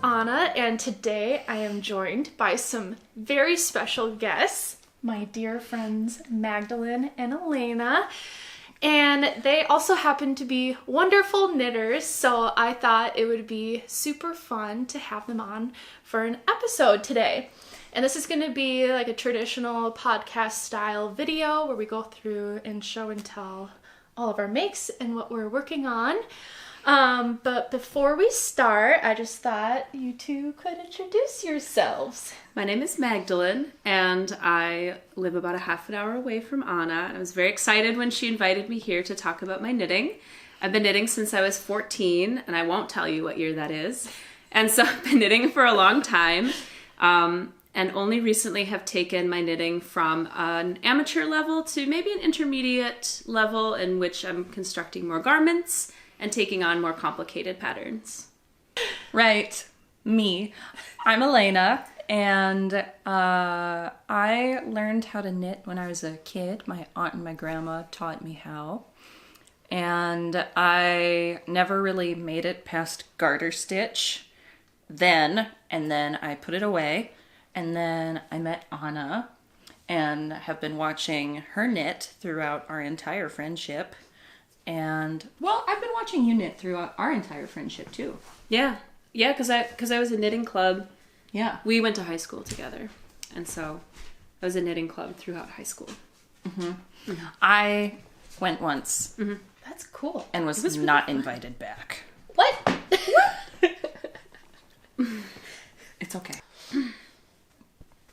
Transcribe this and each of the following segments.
Ahna, and today I am joined by some very special guests, my dear friends Magdalen and Alayna, and they also happen to be wonderful knitters, so I thought it would be super fun to have them on for an episode today. And this is going to be like a traditional podcast style video where we go through and show and tell all of our makes and what we're working on. But before we start, I just thought you two could introduce yourselves. My name is Magdalen, and I live about a half an hour away from Ahna. I was very excited when she invited me here to talk about my knitting. I've been knitting since I was 14, and I won't tell you what year that is. And so I've been knitting for a long time, and only recently have taken my knitting from an amateur level to maybe an intermediate level in which I'm constructing more garments and taking on more complicated patterns. Right, me. I'm Alayna, and I learned how to knit when I was a kid. My aunt and my grandma taught me how. And I never really made it past garter stitch then, and then I put it away. And then I met Ahna and have been watching her knit throughout our entire friendship. And, well, I've been watching you knit throughout our entire friendship, too. Yeah, because I was a knitting club. Yeah. We went to high school together, and so I was a knitting club throughout high school. Mm-hmm. Mm-hmm. I went once. Mm-hmm. That's cool. And was not invited back. What? It's okay.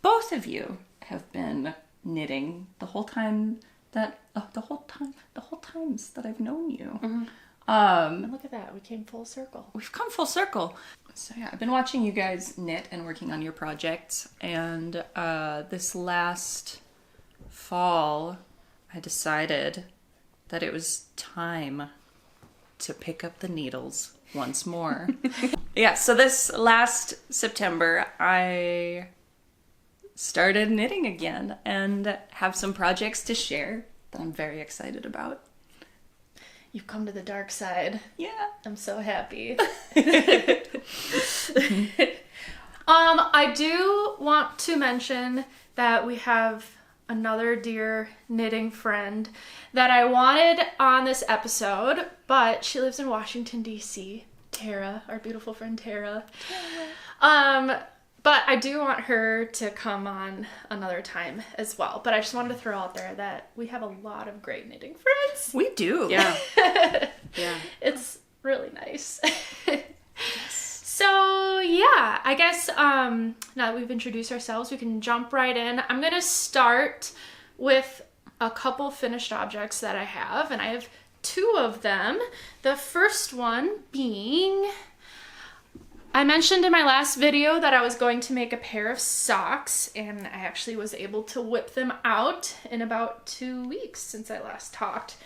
Both of you have been knitting the whole time that the whole times that I've known you. Mm-hmm. Look at that, we came full circle. We've come full circle. So yeah, I've been watching you guys knit and working on your projects, and this last fall I decided that it was time to pick up the needles once more. Yeah, so this last September I started knitting again and have some projects to share that I'm very excited about. You've come to the dark side. Yeah. I'm so happy. I do want to mention that we have another dear knitting friend that I wanted on this episode, but she lives in Washington, D.C. Tara, our beautiful friend Tara. But I do want her to come on another time as well. But I just wanted to throw out there that we have a lot of great knitting friends. We do. Yeah. Yeah. It's really nice. So, yeah, I guess now that we've introduced ourselves, we can jump right in. I'm going to start with a couple finished objects that I have, and I have two of them. The first one being, I mentioned in my last video that I was going to make a pair of socks, and I actually was able to whip them out in about 2 weeks since I last talked.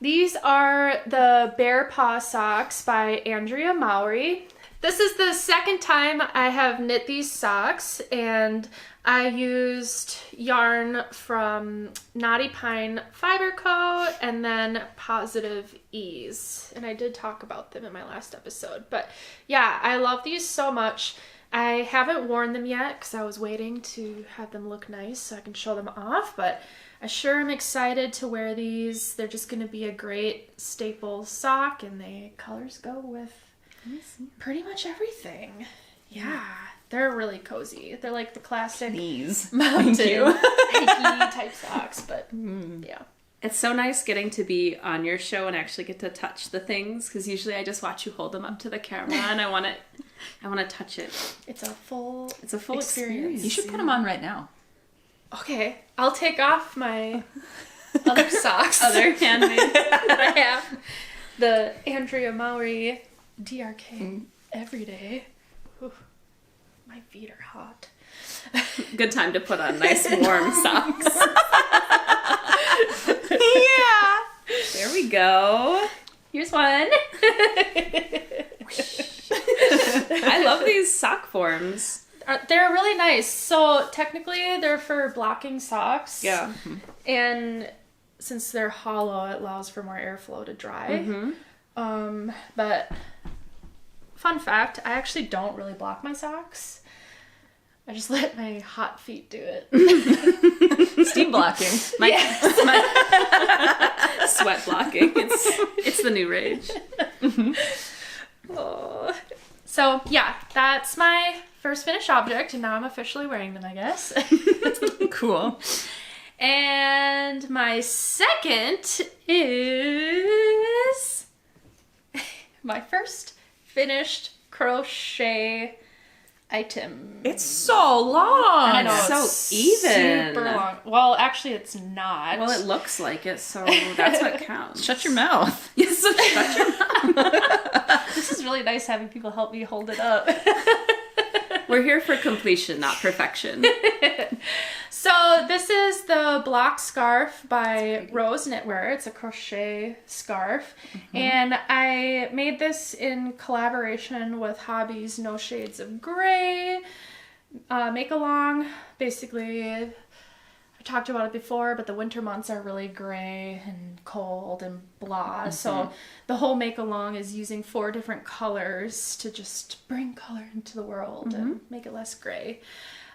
These are the Bearpaw Socks by Andrea Mowry. This is the second time I have knit these socks, and I used yarn from Knotty Pine Fiber Co. and then Positive Ease, and I did talk about them in my last episode. But yeah, I love these so much. I haven't worn them yet because I was waiting to have them look nice so I can show them off, but I sure am excited to wear these. They're just going to be a great staple sock, and the colors go with pretty much everything. Yeah, they're really cozy. They're like the classic mountain hiking type socks, but yeah. It's so nice getting to be on your show and actually get to touch the things, because usually I just watch you hold them up to the camera and I want to touch it. It's a full experience. You should put them on right now. Okay, I'll take off my other socks. Other handmade. I have the Andrea Mowry DRK Everyday. Ooh, my feet are hot. Good time to put on nice warm socks. Yeah. There we go. Here's one. I love these sock forms. They're really nice. So technically they're for blocking socks. Yeah. And since they're hollow, it allows for more airflow to dry. But fun fact, I actually don't really block my socks. I just let my hot feet do it. Steam blocking. My sweat blocking. It's the new rage. Oh. So yeah, that's my first finished object, and now I'm officially wearing them, I guess. Cool. And my second is my first finished crochet item. It's so long. I know, It's so even. super long. Well, actually, it's not. Well, it looks like it, so that's what counts. Shut your mouth. Yes, so shut your mouth. This is really nice having people help me hold it up. We're here for completion, not perfection. So this is the Blok scarf by Rose Knitwear. It's a crochet scarf. And I made this in collaboration with Hobbie's No Shades of Grey make along. Basically, I talked about it before, but the winter months are really gray and cold and blah. So the whole make along is using 4 different colors to just bring color into the world and make it less gray.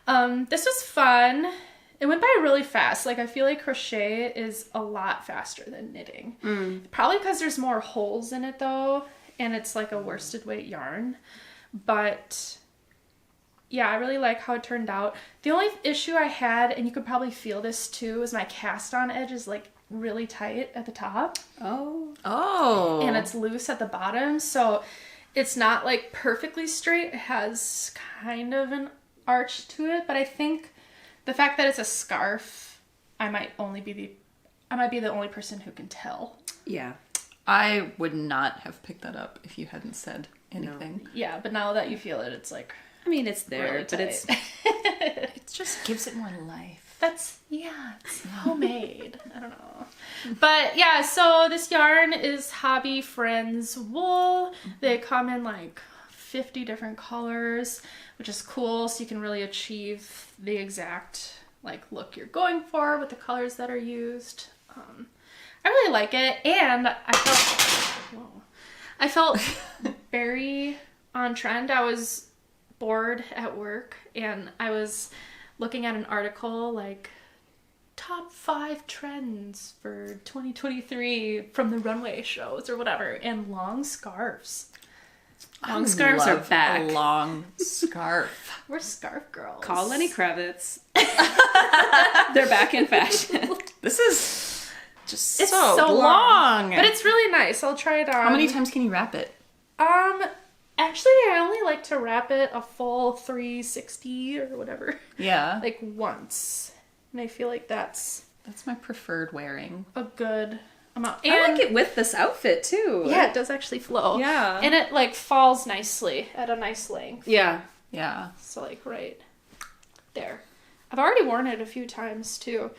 This was fun. It went by really fast. Like, I feel like crochet is a lot faster than knitting. Probably because there's more holes in it, though, and it's like a worsted weight yarn. But yeah, I really like how it turned out. The only issue I had, and you could probably feel this too, is my cast on edge is like really tight at the top. Oh. And it's loose at the bottom, so it's not like perfectly straight. It has kind of an arch to it, but I think the fact that it's a scarf, I might be the only person who can tell. Yeah. I would not have picked that up if you hadn't said anything. No. Yeah, but now that you feel it, it's like, I mean, it's there, really but tight. it's... It just gives it more life. it's homemade. I don't know. But yeah, so this yarn is Hobbii Friends wool. They come in like 50 different colors, which is cool, so you can really achieve the exact like look you're going for with the colors that are used. I really like it, and I felt very on trend. I was bored at work, and I was looking at an article like top 5 trends for 2023 from the runway shows or whatever, and long scarves. Long scarves are back. A long scarf. We're scarf girls. Call Lenny Kravitz. They're back in fashion. This is just It's so so long. but it's really nice. I'll try it on. How many times can you wrap it? Actually, I only like to wrap it a full 360 or whatever. Yeah. Like once. And I feel like that's That's my preferred wearing. a good amount. I like it with this outfit, too. Yeah, it does actually flow. Yeah. And it like falls nicely at a nice length. Yeah. Yeah. So like right there. I've already worn it a few times too.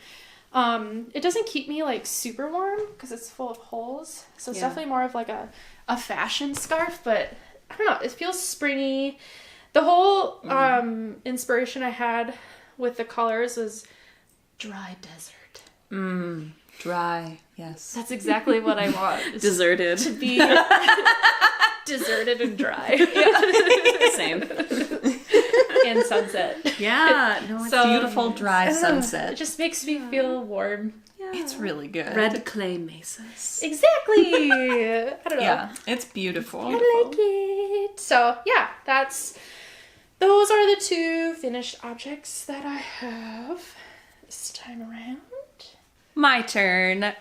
It doesn't keep me like super warm because it's full of holes. So it's definitely more of like a fashion scarf, but I don't know, it feels springy. The whole inspiration I had with the colors was dry desert. Dry. Yes. That's exactly what I want. is Deserted. to be deserted and dry. Same. And sunset. Yeah. No, it's So- Beautiful dry It sunset. just makes me feel warm. It's really good. Red clay mesas. Exactly. I don't know. Yeah. It's beautiful. I like it. So yeah, those are the 2 finished objects that I have this time around. My turn.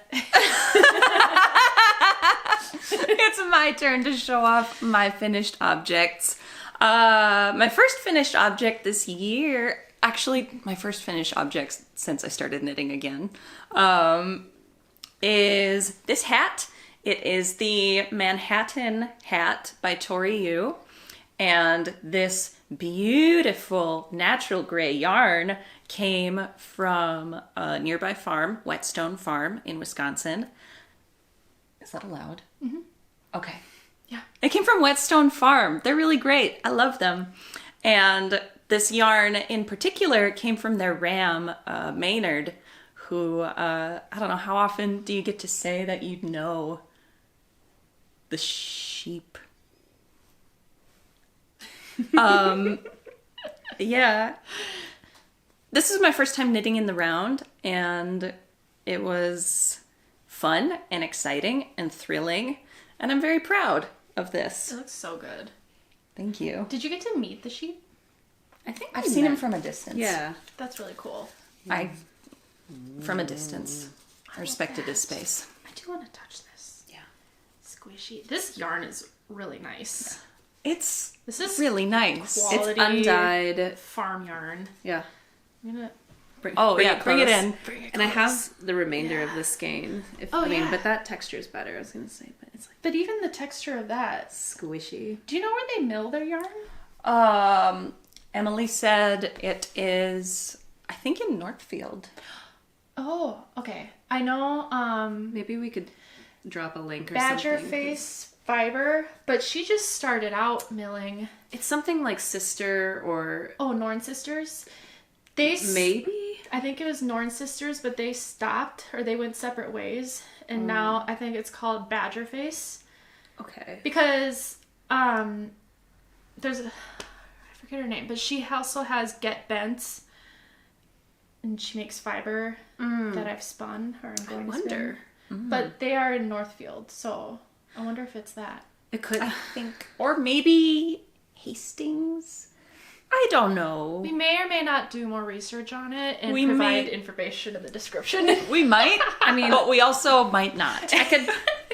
It's my turn to show off my finished objects. My first finished object this year, actually my first finished object since I started knitting again, is this hat. It is the Manhattan hat by Tori Yu. And this beautiful natural gray yarn came from a nearby farm, Whetstone Farm in Wisconsin. Is that allowed? Mm-hmm. Okay. Yeah. It came from Whetstone Farm. They're really great. I love them. And this yarn in particular came from their ram, Maynard, who, I don't know, how often do you get to say that you know the sheep? Yeah. This is my first time knitting in the round, and it was fun and exciting and thrilling, and I'm very proud of this. It looks so good. Thank you. Did you get to meet the sheep? I think I've seen him from a distance. Yeah. That's really cool. From a distance. I respected his space. I do want to touch this. Yeah. Squishy. This yarn is really nice. It's This is really nice. quality It's undyed. farm yarn. Yeah. I'm gonna. Bring bring it it close. in. And I have the remainder of the skein. Oh, yeah. But that texture is better, I was going to say. But it's like But even the texture of that. squishy. Do you know where they mill their yarn? Emily said it is, I think, in Northfield. Oh, okay. I know. Maybe we could drop a link or Badger something. Face Fiber, but she just started out milling. It's something like Sister or Oh, Norn Sisters. They maybe? I think it was Norn Sisters, but they stopped or they went separate ways, and now I think it's called Badger Face Okay. because there's a I forget her name, but she also has Get Bent, and she makes fiber that I've spun or I'm going to wonder. spin. But they are in Northfield, so I wonder if it's that. It could. I think. Or maybe Hastings? I don't know. We may or may not do more research on it and We provide may- information in the description. We might. I mean, but we also might not.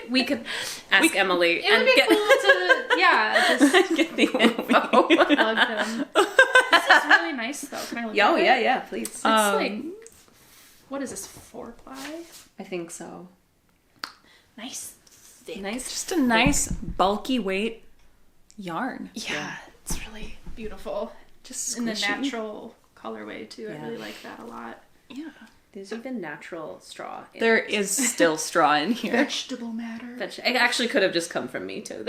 We could ask Emily It would be cool to, just Get the info. plug them. This is really nice, though. Can I look at it? yeah, please. It's like, what is this, 4-ply? I think so. Nice. Thick. Nice. Just a nice bulky weight yarn. Yeah, it's really beautiful. Just In the squishy. natural colorway, too. Yeah. I really like that a lot. Yeah. There's even natural straw. In There it. is still straw in here. Vegetable matter. It actually could have just come from me too.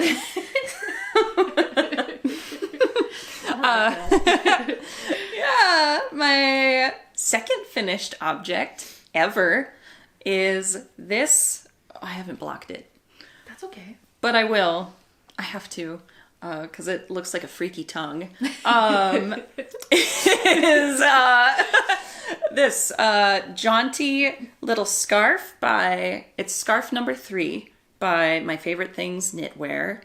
Yeah, my second finished object ever is this. I haven't blocked it, That's okay. but I will. I have to, because it looks like a freaky tongue. Is this jaunty little scarf it's scarf number 3 by My Favorite Things Knitwear,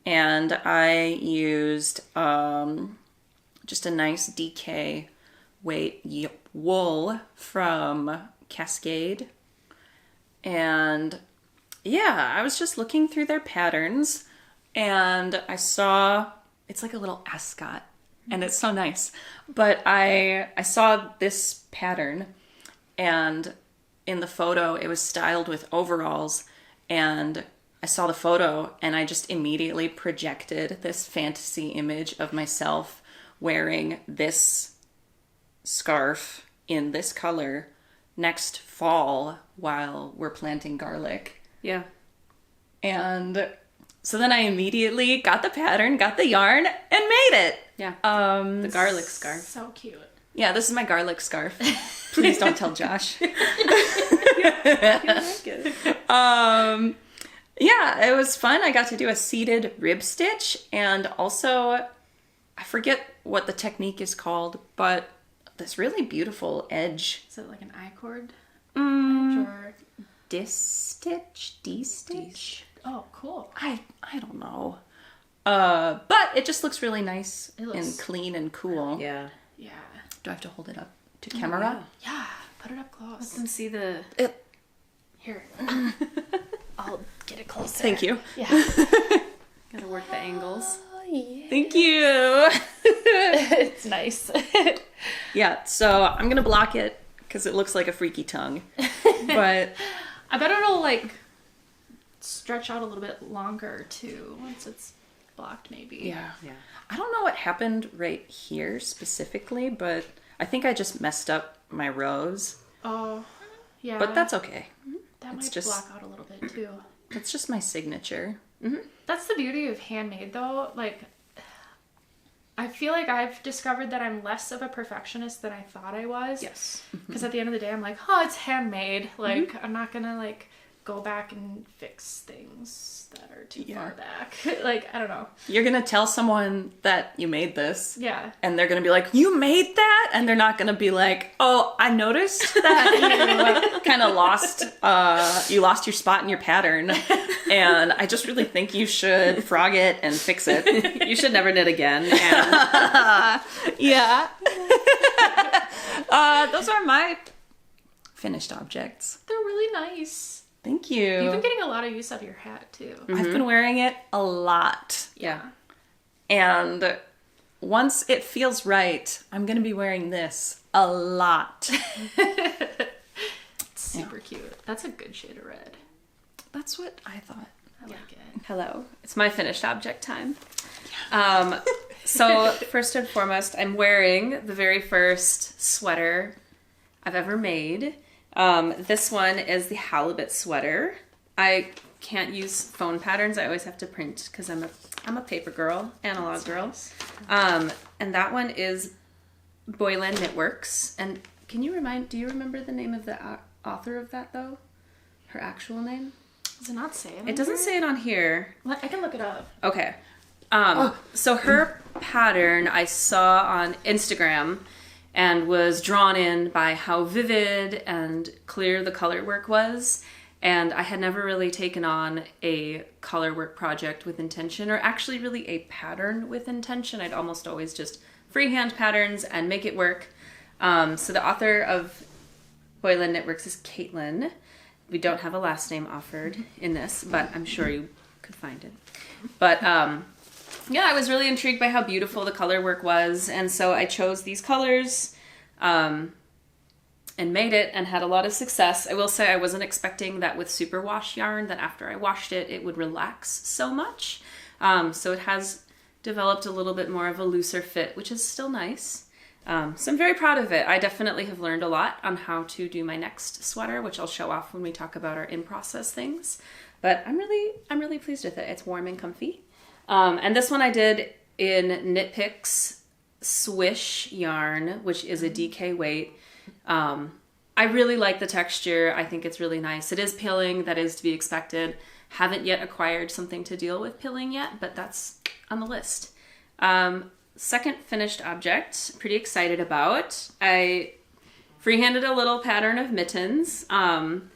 and I used just a nice DK weight wool from Cascade. And yeah, I was just looking through their patterns and I saw it's like a little ascot and it's so nice. But I saw this pattern, and in the photo it was styled with overalls, and I saw the photo and I just immediately projected this fantasy image of myself wearing this scarf in this color next fall while we're planting garlic. Yeah. And so then I immediately got the pattern, got the yarn, and made it. Yeah. The garlic scarf. So cute. Yeah, this is my garlic scarf. Please don't tell Josh. Yeah, it was fun. I got to do a seated rib stitch, and also, I forget what the technique is called, but this really beautiful edge. Is it like an I-cord? Mm, Or... D-stitch? D-stitch? Oh, cool. I don't know. But it just looks really nice It looks- and clean and cool. Yeah. Yeah. Do I have to hold it up to camera? Yeah. Put it up close. Let them see the. Here. I'll get it closer. Thank you. Yeah. Gotta work the angles. Oh, yeah. Thank you. It's nice. Yeah, so I'm gonna block it because it looks like a freaky tongue. But I bet it'll like stretch out a little bit longer too once it's blocked, maybe. yeah. Yeah. I don't know what happened right here specifically, but I think I just messed up my rows. Oh, yeah. But that's okay. that it's might just- block out a little bit too. That's just my signature. That's the beauty of handmade, though. Like, I feel like I've discovered that I'm less of a perfectionist than I thought I was. Yes. Because at the end of the day, I'm like, oh, it's handmade. Like, I'm not gonna like go back and fix things that are too far back. Like, I don't know. You're gonna tell someone that you made this. Yeah. And they're gonna be like, you made that? And they're not gonna be like, oh, I noticed that you kind of lost your spot in your pattern. And I just really think you should frog it and fix it. You should never knit again. And Yeah. Those are my finished objects. They're really nice. Thank you. You've been getting a lot of use out of your hat, too. I've been wearing it a lot. Yeah. And once it feels right, I'm going to be wearing this a lot. It's super cute. That's a good shade of red. That's what I thought. I like it. hello, it's my finished object time. So first and foremost, I'm wearing the very first sweater I've ever made. This one is the Halibut Sweater. I can't use phone patterns. I always have to print because I'm a paper girl, analog girl. Nice. And that one is Boylan Knitworks. And do you remember the name of the author of that though? Her actual name? Does it not say it? It doesn't say it on here. I can look it up. Okay. So her pattern I saw on Instagram and was drawn in by how vivid and clear the color work was. And I had never really taken on a color work project with intention, or actually really a pattern with intention. I'd almost always just freehand patterns and make it work. So the author of Boylan Knitworks is Caitlin. We don't have a last name offered in this, but I'm sure you could find it. But yeah, I was really intrigued by how beautiful the color work was, and so I chose these colors and made it and had a lot of success. I will say I wasn't expecting that with superwash yarn that after I washed it, it would relax so much. So it has developed a little bit more of a looser fit, which is still nice. So I'm very proud of it. I definitely have learned a lot on how to do my next sweater, which I'll show off when we talk about our in-process things. But I'm really pleased with it. It's warm and comfy. And this one I did in Knit Picks Swish yarn, which is a DK weight. I really like the texture. I think it's really nice. It is pilling, that is to be expected. Haven't yet acquired something to deal with pilling yet, but that's on the list. Second finished object, pretty excited about. I freehanded a little pattern of mittens and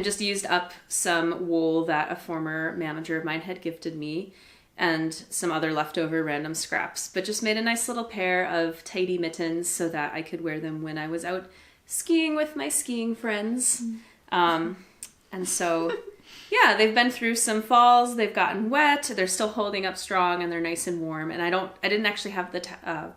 just used up some wool that a former manager of mine had gifted me and some other leftover random scraps, but just made a nice little pair of tidy mittens so that I could wear them when I was out skiing with my skiing friends. And so, yeah, they've been through some falls, they've gotten wet, they're still holding up strong, and they're nice and warm. And I didn't actually have the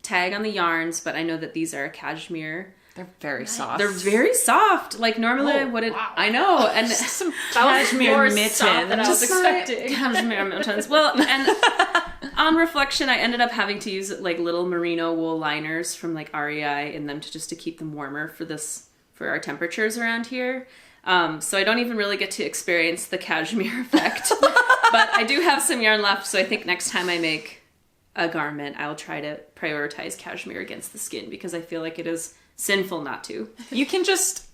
tag on the yarns, but I know that these are cashmere. They're very soft. They're very soft. Like normally I wouldn't. Wow. I know, and Some cashmere mittens. Than I was expecting. Cashmere mittens. Well, and on reflection, I ended up having to use like little merino wool liners from like REI in them to keep them warmer for our temperatures around here. So I don't even really get to experience the cashmere effect, but I do have some yarn left. So I think next time I make a garment, I'll try to prioritize cashmere against the skin because I feel like it is sinful not to. You can just...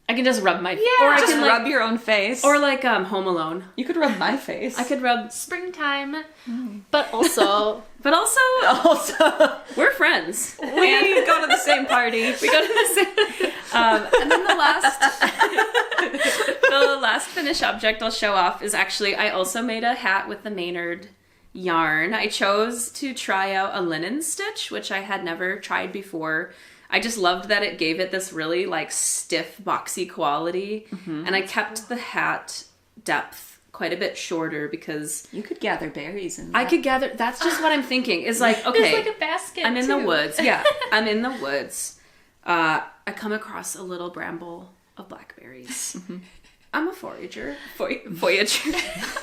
I can just rub my face. Or Or I just can rub your own face. Or like Home Alone. you could rub my face. I could rub. Springtime, but also But also, Also, we're friends. we go to the same party. We go to the same. And then the last finished object I'll show off is actually, I also made a hat with the Maynard yarn. I chose to try out a linen stitch, which I had never tried before. I just loved that it gave it this really like stiff, boxy quality. Mm-hmm. And I kept the hat depth quite a bit shorter because You could gather berries in that. I could gather, that's just what I'm thinking, is like, okay. there's like a basket. I'm in too. the woods. Yeah, I'm in the woods. I come across a little bramble of blackberries. Mm-hmm. I'm a forager. Voyager.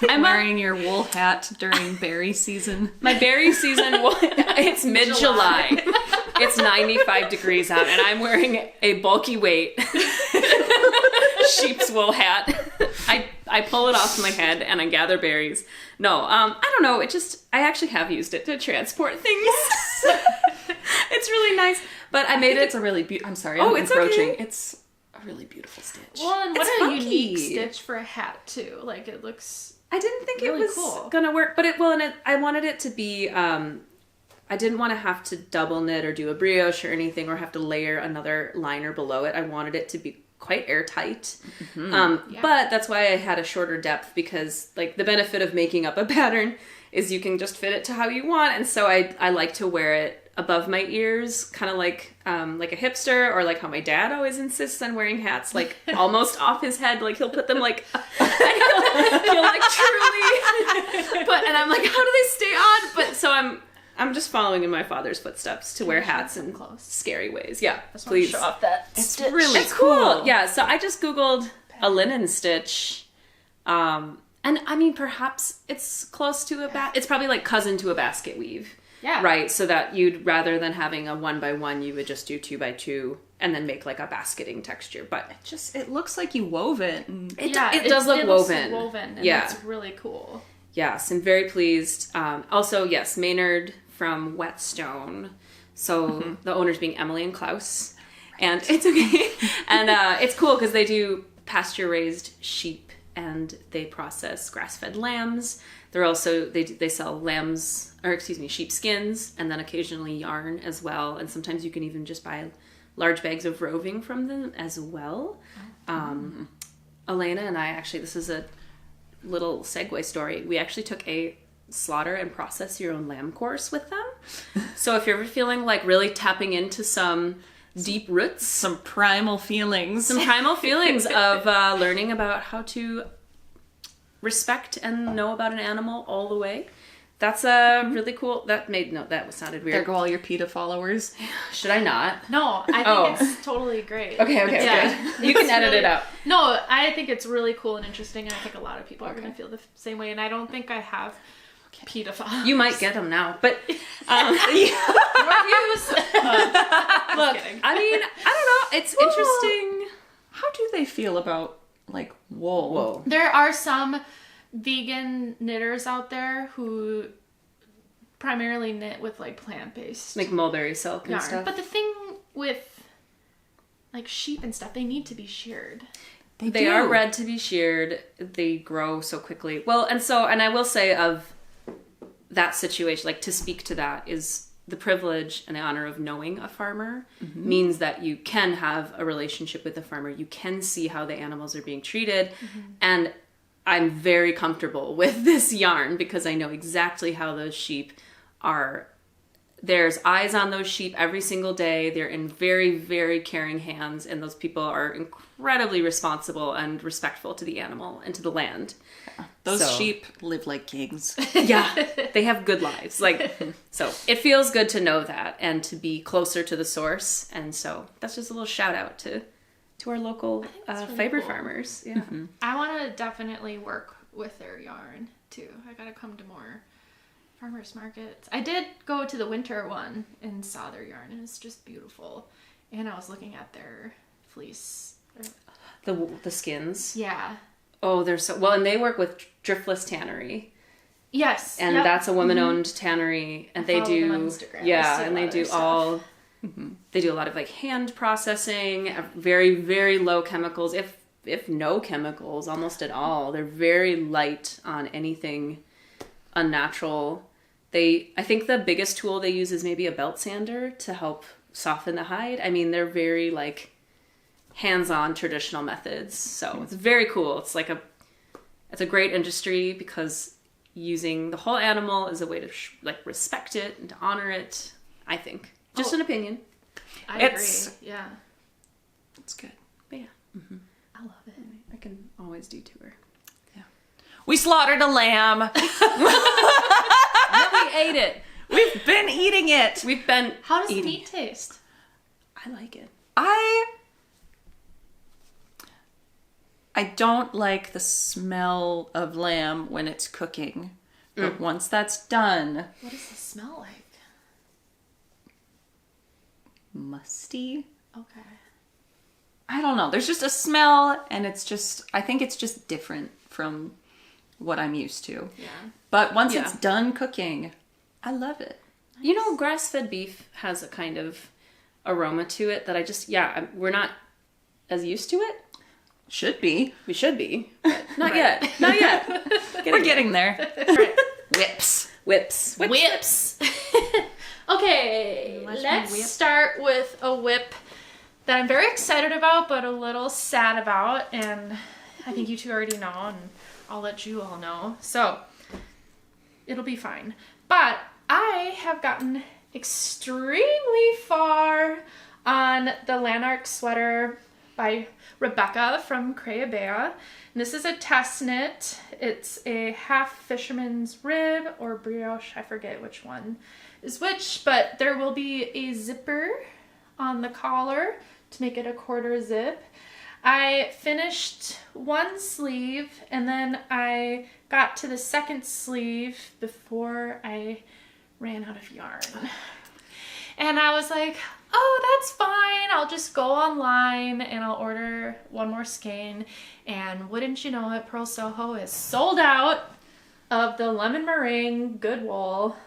I'm wearing your wool hat during berry season. My berry season, it's mid-July. It's 95 degrees out, and I'm wearing a bulky weight sheep's wool hat. I pull it off my head, and I gather berries. No, I don't know. I actually have used it to transport things. Yes! It's really nice. But I made it. It's a really beautiful... I'm sorry, Oh, I'm it's encroaching. okay. It's a really beautiful stitch. Well, and what It's a funky. unique stitch for a hat too. Like it looks. I didn't think really it was cool. gonna work, but I wanted it to be. I didn't want to have to double knit or do a brioche or anything, or have to layer another liner below it. I wanted it to be quite airtight. But that's why I had a shorter depth, because like the benefit of making up a pattern is you can just fit it to how you want. And so I like to wear it above my ears, kind of like a hipster, or like how my dad always insists on wearing hats, like almost off his head. Like he'll put them like, and he'll like truly, and I'm like, how do they stay on? But so I'm just following in my father's footsteps to wear hats in scary ways. Yeah, please. Show off that. It's really Cool. Yeah, so I just Googled a linen stitch. And I mean, perhaps it's close to it's probably like cousin to a basket weave. Yeah. Right, so that you'd, rather than having a 1x1, you would just do 2x2 and then make like a basketing texture. But it looks like you wove it. it does look woven. And yeah. It's really cool. Yes, I'm very pleased. Also, yes, Maynard from Whetstone. So the owners being Emily and Klaus. And it's okay. And it's cool because they do pasture-raised sheep and they process grass-fed lambs. They're also, they sell sheep skins, and then occasionally yarn as well. And sometimes you can even just buy large bags of roving from them as well. Alayna and I actually, this is a little segue story. We actually took a slaughter and process your own lamb course with them. So if you're ever feeling like really tapping into some deep roots, Some primal feelings. of learning about how to respect and know about an animal all the way. That's a really cool. That sounded weird. There go all your PETA followers. Should I not? No, I think it's totally great. Okay. Yeah. You can edit it out. No, I think it's really cool and interesting, and I think a lot of people are going to feel the same way. And I don't think I have PETA followers. You might get them now, but Reviews. look. I mean, I don't know. It's interesting. How do they feel about like wool? Whoa. There are some vegan knitters out there who primarily knit with like plant-based Like mulberry silk and yarn. stuff. But the thing with like sheep and stuff, they need to be sheared. They are bred to be sheared. They grow so quickly. Well, and I will say of that situation, like to speak to that, is the privilege and the honor of knowing a farmer means that you can have a relationship with the farmer. You can see how the animals are being treated. And I'm very comfortable with this yarn because I know exactly how those sheep are. There's eyes on those sheep every single day. They're in very, very caring hands, and those people are incredibly responsible and respectful to the animal and to the land. Those sheep live like kings. Yeah, they have good lives. Like, so it feels good to know that and to be closer to the source. And so that's just a little shout out to our local really fiber cool. farmers. Yeah. I want to definitely work with their yarn too. I gotta come to more farmers markets. I did go to the winter one and saw their yarn, and it's just beautiful. And I was looking at their fleece. The skins. Yeah. Oh, they're so well, and they work with Driftless Tannery. Yes. And that's a woman-owned tannery, and they follow them on do Instagram. I yeah, see a and lot they of do their stuff. all they do a lot of like hand processing, very, very low chemicals, if no chemicals, almost at all. They're very light on anything unnatural. I think the biggest tool they use is maybe a belt sander to help soften the hide. I mean, they're very like hands-on traditional methods. So it's very cool. It's like it's a great industry because using the whole animal is a way to respect it and to honor it, I think. Just an opinion. I agree. Yeah. It's good. But yeah. I love it. I can always detour. We slaughtered a lamb. And we ate it. We've been eating it. We've been How does eating meat taste? I like it. I don't like the smell of lamb when it's cooking. But once that's done, What does it smell like? musty. Okay. I don't know. There's just a smell, and I think it's just different from what I'm used to. Yeah. But once it's done cooking, I love it. You know, grass-fed beef has a kind of aroma to it that we're not as used to it. Should be. We should be. But not yet. Not yet. We're getting there. Right. Whips. Okay, let's start with a whip that I'm very excited about, but a little sad about, and I think you two already know, and I'll let you all know. So, it'll be fine. But I have gotten extremely far on the Lanark Sweater by Rebecca from Creabea. And this is a test knit. It's a half fisherman's rib or brioche, I forget which one is which, but there will be a zipper on the collar to make it a quarter zip. I finished one sleeve and then I got to the second sleeve before I ran out of yarn. And I was like, oh, that's fine. I'll just go online and I'll order one more skein. And wouldn't you know it, Purl Soho is sold out of the lemon meringue good wool.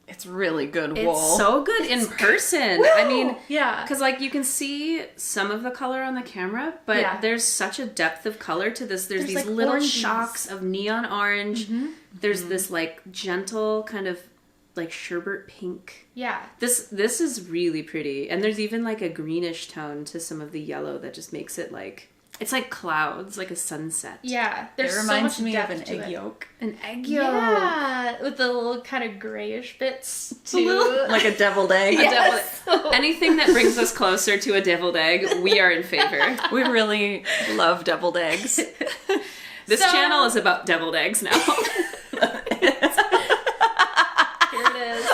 It's really good wool. It's so good in person. I mean, yeah. because like you can see some of the color on the camera, but there's such a depth of color to this. There's these like little oranges. shocks of neon orange. There's this like gentle kind of like sherbet pink. Yeah. This is really pretty. And there's even like a greenish tone to some of the yellow that just makes it like, it's like clouds, like a sunset. Yeah. It reminds so much me of depth an to egg it. yolk. An egg yolk. Yeah, with the little kind of grayish bits too. Like a deviled egg. Yes. Anything that brings us closer to a deviled egg, we are in favor. We really love deviled eggs. This channel is about deviled eggs now. Here it is.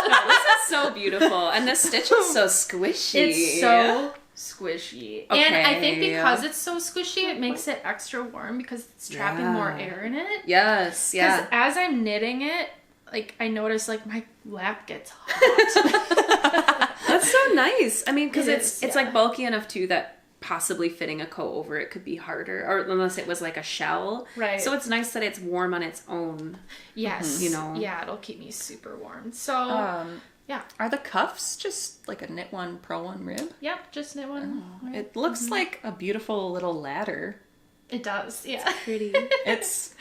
No, this is so beautiful. And the stitch is so squishy. It's so squishy. Okay. And I think because it's so squishy, it makes it extra warm because it's trapping more air in it. Yes, yeah. Because as I'm knitting it, like I notice like my lap gets hot. That's so nice. I mean, because It it's is, like bulky enough too that possibly fitting a coat over it could be harder, or unless it was like a shell. Right. So it's nice that it's warm on its own. Yes. You know. Yeah, it'll keep me super warm. So yeah. Are the cuffs just like a knit one, purl one rib? Yep, just knit one. Oh, it looks like a beautiful little ladder. It does, yeah. Pretty. It's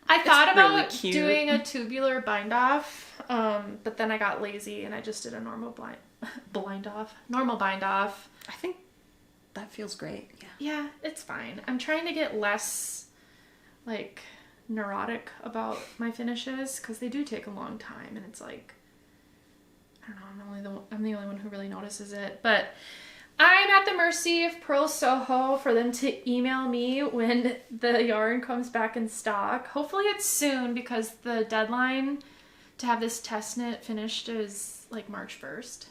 I thought really about cute. doing a tubular bind off, but then I got lazy and I just did a normal normal bind off. I think that feels great. Yeah. Yeah, it's fine. I'm trying to get less like neurotic about my finishes because they do take a long time, and it's like I don't know. I'm the only one who really notices it, but I'm at the mercy of Purl Soho for them to email me when the yarn comes back in stock. Hopefully it's soon because the deadline to have this test knit finished is like March 1st.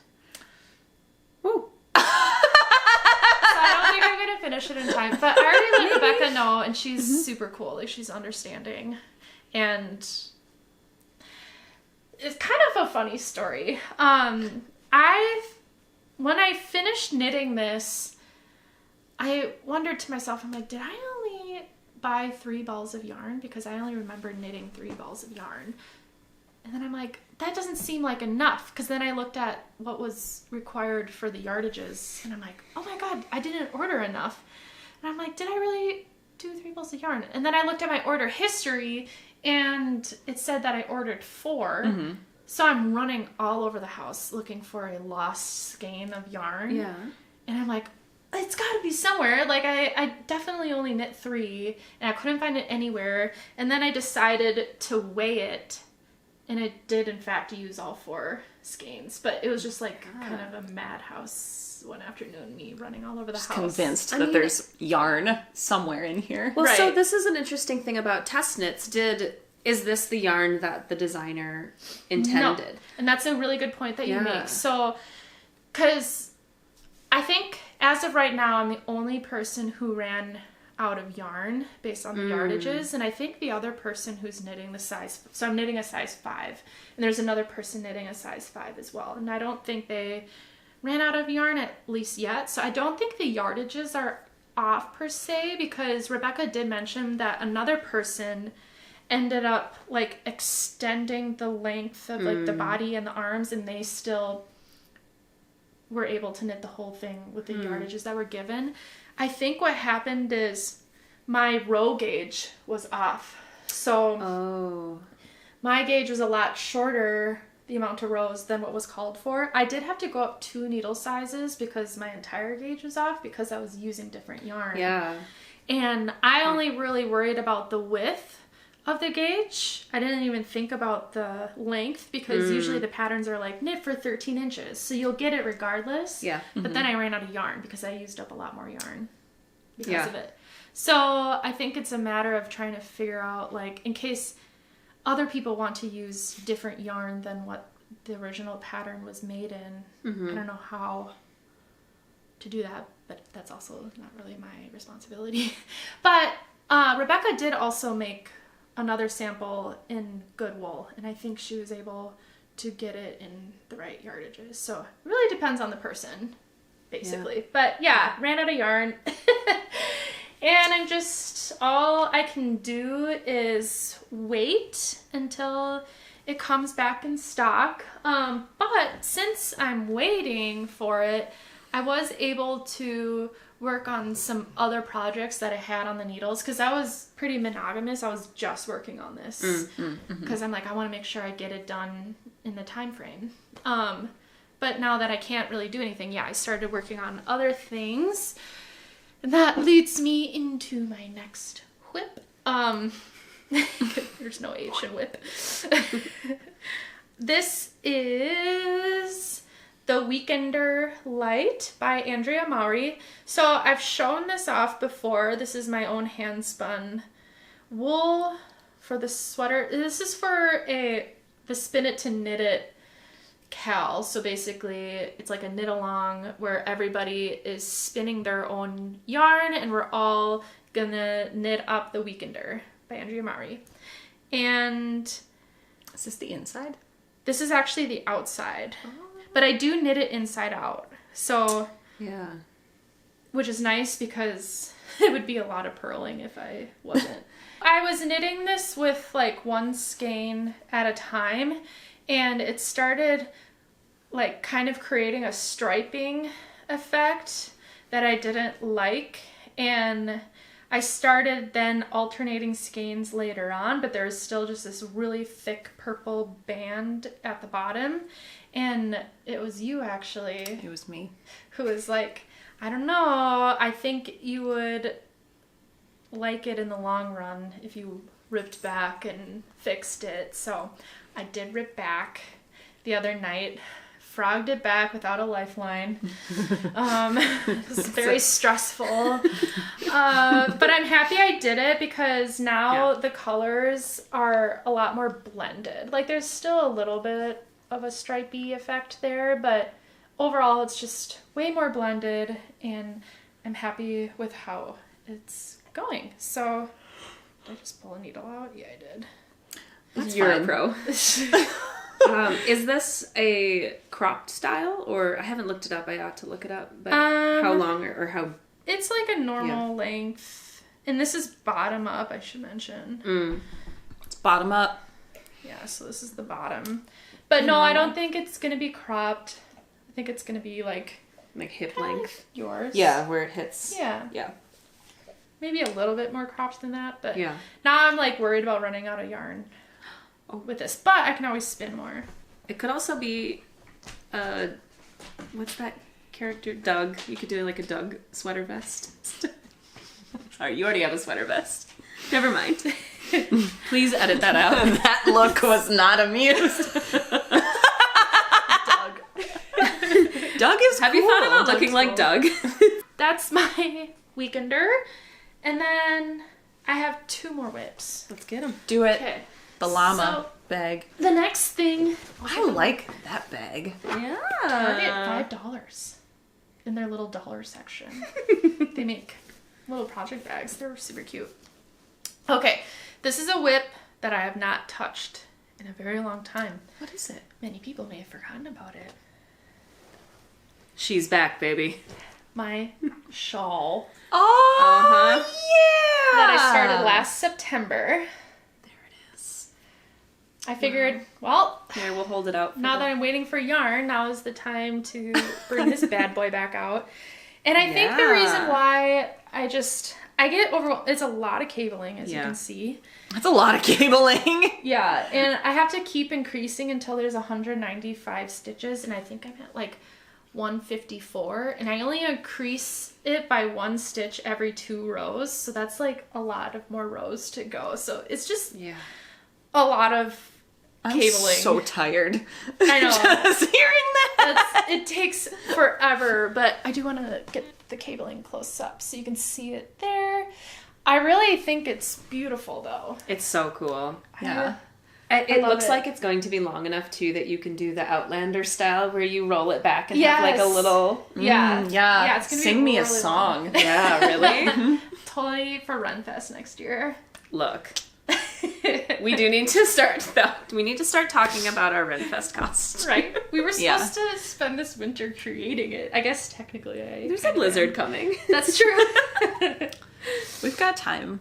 Ooh. So I don't think I'm going to finish it in time, but I already let Rebecca know and she's super cool. Like she's understanding. And it's kind of a funny story. When I finished knitting this, I wondered to myself, I'm like, did I only buy 3 balls of yarn? Because I only remember knitting 3 balls of yarn. And then I'm like, that doesn't seem like enough. Because then I looked at what was required for the yardages. And I'm like, oh my God, I didn't order enough. And I'm like, did I really do 3 balls of yarn? And then I looked at my order history and it said that I ordered 4. Mm-hmm. So I'm running all over the house looking for a lost skein of yarn. Yeah. And I'm like, it's got to be somewhere. Like, I definitely only knit 3, and I couldn't find it anywhere. And then I decided to weigh it, and it did, in fact, use all 4 skeins. But it was just, like, kind of a madhouse one afternoon, me running all over the house. Convinced that there's yarn somewhere in here. Well, Right. so this is an interesting thing about test knits. Is this the yarn that the designer intended? No. And that's a really good point that you Yeah. make. So, because I think as of right now, I'm the only person who ran out of yarn based on the yardages. And I think the other person who's knitting the size, so I'm knitting a size 5. And there's another person knitting a size 5 as well. And I don't think they ran out of yarn at least yet. So I don't think the yardages are off per se, because Rebecca did mention that another person ended up like extending the length of like the body and the arms, and they still were able to knit the whole thing with the yardages that were given. I think what happened is my row gauge was off. So my gauge was a lot shorter, the amount of rows, than what was called for. I did have to go up 2 needle sizes because my entire gauge was off because I was using different yarn. Yeah. And I only really worried about the width of the gauge. I didn't even think about the length because usually the patterns are like knit for 13 inches. So you'll get it regardless. Yeah. But then I ran out of yarn because I used up a lot more yarn because of it. So I think it's a matter of trying to figure out, like, in case other people want to use different yarn than what the original pattern was made in. I don't know how to do that, but that's also not really my responsibility. But Rebecca did also make another sample in good wool, and I think she was able to get it in the right yardages. So it really depends on the person, basically. Yeah. But yeah, ran out of yarn. And I'm just, all I can do is wait until it comes back in stock. But since I'm waiting for it, I was able to work on some other projects that I had on the needles because I was pretty monogamous. I was just working on this because I'm like, I want to make sure I get it done in the time frame. But now that I can't really do anything, I started working on other things. And that leads me into my next whip. There's no H in whip. This is the Weekender Light by Andrea Mowry. So I've shown this off before. This is my own hand spun wool for the sweater. This is for the Spin It to Knit It cal. So basically it's like a knit along where everybody is spinning their own yarn and we're all gonna knit up the Weekender by Andrea Mowry. And is this the inside? This is actually the outside. But I do knit it inside out. So yeah, which is nice because it would be a lot of purling if I wasn't. I was knitting this with like one skein at a time, and it started like kind of creating a striping effect that I didn't like, and I started then alternating skeins later on, but there was still just this really thick purple band at the bottom. And it was you, actually. It was me. Who was like, I don't know, I think you would like it in the long run if you ripped back and fixed it. So I did rip back the other night, frogged it back without a lifeline. It was very stressful. But I'm happy I did it because now the colors are a lot more blended. Like there's still a little bit of a stripey effect there, but overall it's just way more blended and I'm happy with how it's going. So did I just pull a needle out? Yeah, I did. That's You're fine. A pro. Is this a cropped style, or I haven't looked it up, I ought to look it up, but how long or how? It's like a normal length, and this is bottom up, I should mention. It's bottom up. Yeah, so this is the bottom. But no, I don't think it's going to be cropped. I think it's going to be like hip length. Yours. Yeah, where it hits. Yeah. Yeah. Maybe a little bit more cropped than that, but now I'm like worried about running out of yarn with this, but I can always spin more. It could also be, what's that character? Doug. You could do like a Doug sweater vest. Sorry, you already have a sweater vest. Never mind. Please edit that out. That look was not amused. Doug is Have cool. you thought about looking like Doug? That's my Weekender. And then I have 2 more whips. Let's get them. Do it. Okay. The llama bag. The next thing. I like that bag. Yeah. Target $5 in their little dollar section. They make little project bags. They're super cute. Okay. This is a whip that I have not touched in a very long time. What is it? Many people may have forgotten about it. She's back, baby. My shawl. Oh, yeah! That I started last September. There it is. I figured, well, here, we'll hold it out. Now that I'm waiting for yarn, now is the time to bring this bad boy back out. And I think the reason why I get overwhelmed, it's a lot of cabling, as you can see. That's a lot of cabling. Yeah, and I have to keep increasing until there's 195 stitches, and I think I'm at like 154, and I only increase it by 1 stitch every 2 rows, so that's like a lot of more rows to go. So it's just a lot of cabling. I'm so tired. I know. Just hearing that. It takes forever, but I do want to get the cabling close up so you can see it there. I really think it's beautiful, though. It's so cool. Yeah. It looks like it's going to be long enough, too, that you can do the Outlander style where you roll it back and have like a little... Yeah, it's gonna Sing me a song. Long. Yeah, really? Totally for Runfest next year. Look. We do need to start, though. We need to start talking about our Renfest costume. Right. We were supposed to spend this winter creating it. I guess technically There's a blizzard coming. That's true. We've got time.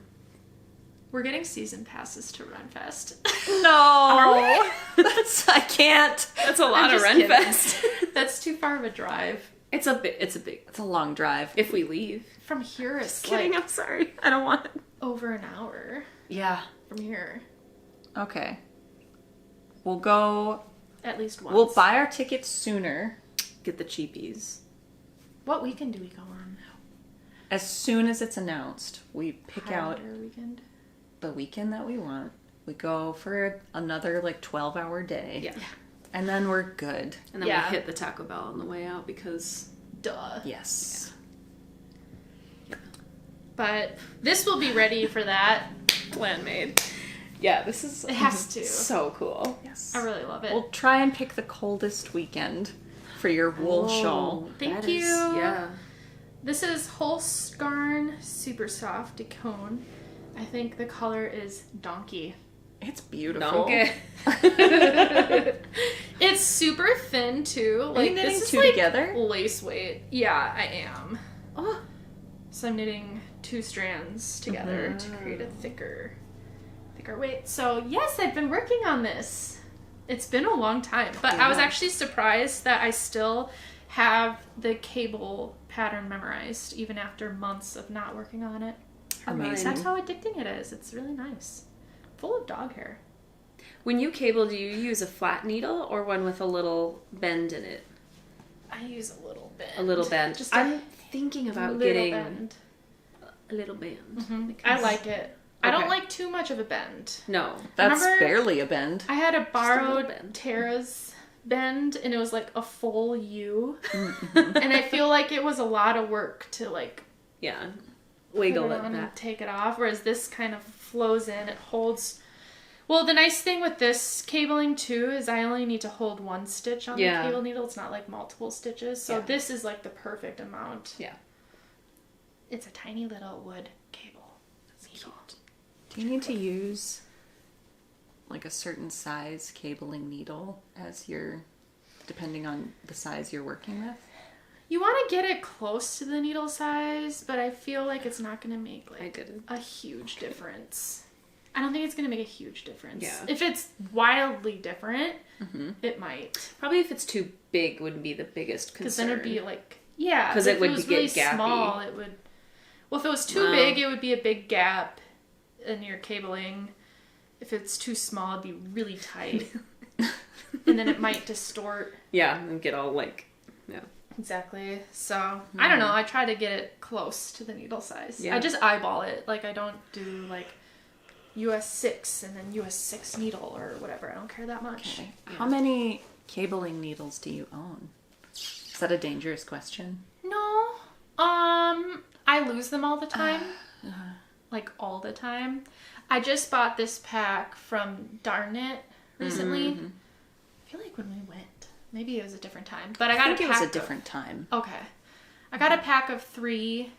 We're getting season passes to Renfest. No. Are we? I can't. That's a lot of Renfest. That's too far of a drive. It's a long drive. If we leave. From here, it's kidding, like I'm sorry. I don't want it. over an hour. Yeah. From here. Okay. We'll go... At least once. We'll buy our tickets sooner. Get the cheapies. What weekend do we go on? As soon as it's announced, we pick out weekend. The weekend that we want. We go for another like 12-hour day. Yeah. And then we're good. And then we hit the Taco Bell on the way out because... Duh. Yes. Yeah. But this will be ready for that. Plan made. Yeah, this is... It has to. So cool. Yes. I really love it. We'll try and pick the coldest weekend for your wool shawl. Thank you. Yeah. This is Holskarn Super Soft Decone. I think the color is Donkey. It's beautiful. Donkey. It's super thin too. Are you knitting two together? Lace weight. Yeah, I am. Oh. So I'm knitting 2 strands together to create a thicker weight. So yes, I've been working on this. It's been a long time, but I was actually surprised that I still have the cable pattern memorized even after months of not working on it. Amazing. That's how addicting it is. It's really nice. Full of dog hair. When you cable, do you use a flat needle or one with a little bend in it? I use a little bend. A little bend. Just I'm thinking about getting a little bend. Mm-hmm. I like it. I don't like too much of a bend. No. That's barely a bend. I had a borrowed Tara's bend, and it was like a full U. And I feel like it was a lot of work to like... Yeah. Wiggle it back. and take it off, whereas this kind of flows in. It holds... Well, the nice thing with this cabling, too, is I only need to hold 1 stitch on the cable needle. It's not like multiple stitches. So this is like the perfect amount. Yeah. It's a tiny little wood cable. That's cute. Do you need to use like a certain size cabling needle as your, depending on the size you're working with? You want to get it close to the needle size, but I feel like it's not going to make like a huge difference. I don't think it's going to make a huge difference. Yeah. If it's wildly different, it might. Probably if it's too big would be the biggest concern. Because then it'd be like, because it would was get really gappy. Small, it would. Well, if it was too big, it would be a big gap in your cabling. If it's too small, it'd be really tight, and then it might distort. Yeah, and get all like, Exactly. So I don't know. I try to get it close to the needle size. Yeah. I just eyeball it. Like I don't do like US 6 and then US 6 needle or whatever. I don't care that much. Okay. Yeah. How many cabling needles do you own? Is that a dangerous question? No. I lose them all the time. Like all the time. I just bought this pack from Darnit recently. Mm-hmm. I feel like when we went, maybe it was a different time. But I got a pack. It was a different time. Okay. I got a pack of 3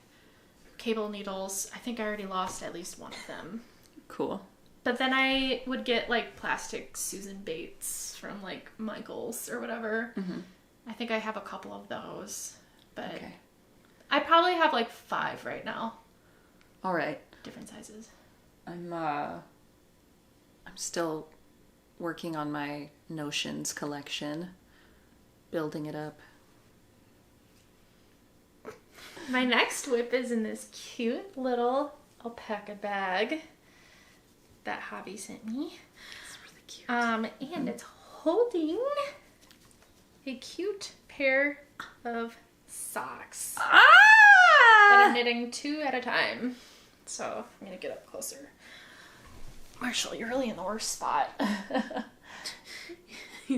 cable needles. I think I already lost at least one of them. Cool. But then I would get like plastic Susan Bates from like Michael's or whatever. Mm-hmm. I think I have a couple of those. But I probably have like 5 right now. All right. Different sizes. I'm still working on my notions collection, building it up. My next whip is in this cute little alpaca bag that Hobbii sent me. It's really cute. And it's holding a cute pair of socks that I'm knitting 2 at a time. So I'm gonna get up closer. Marshall, you're really in the worst spot.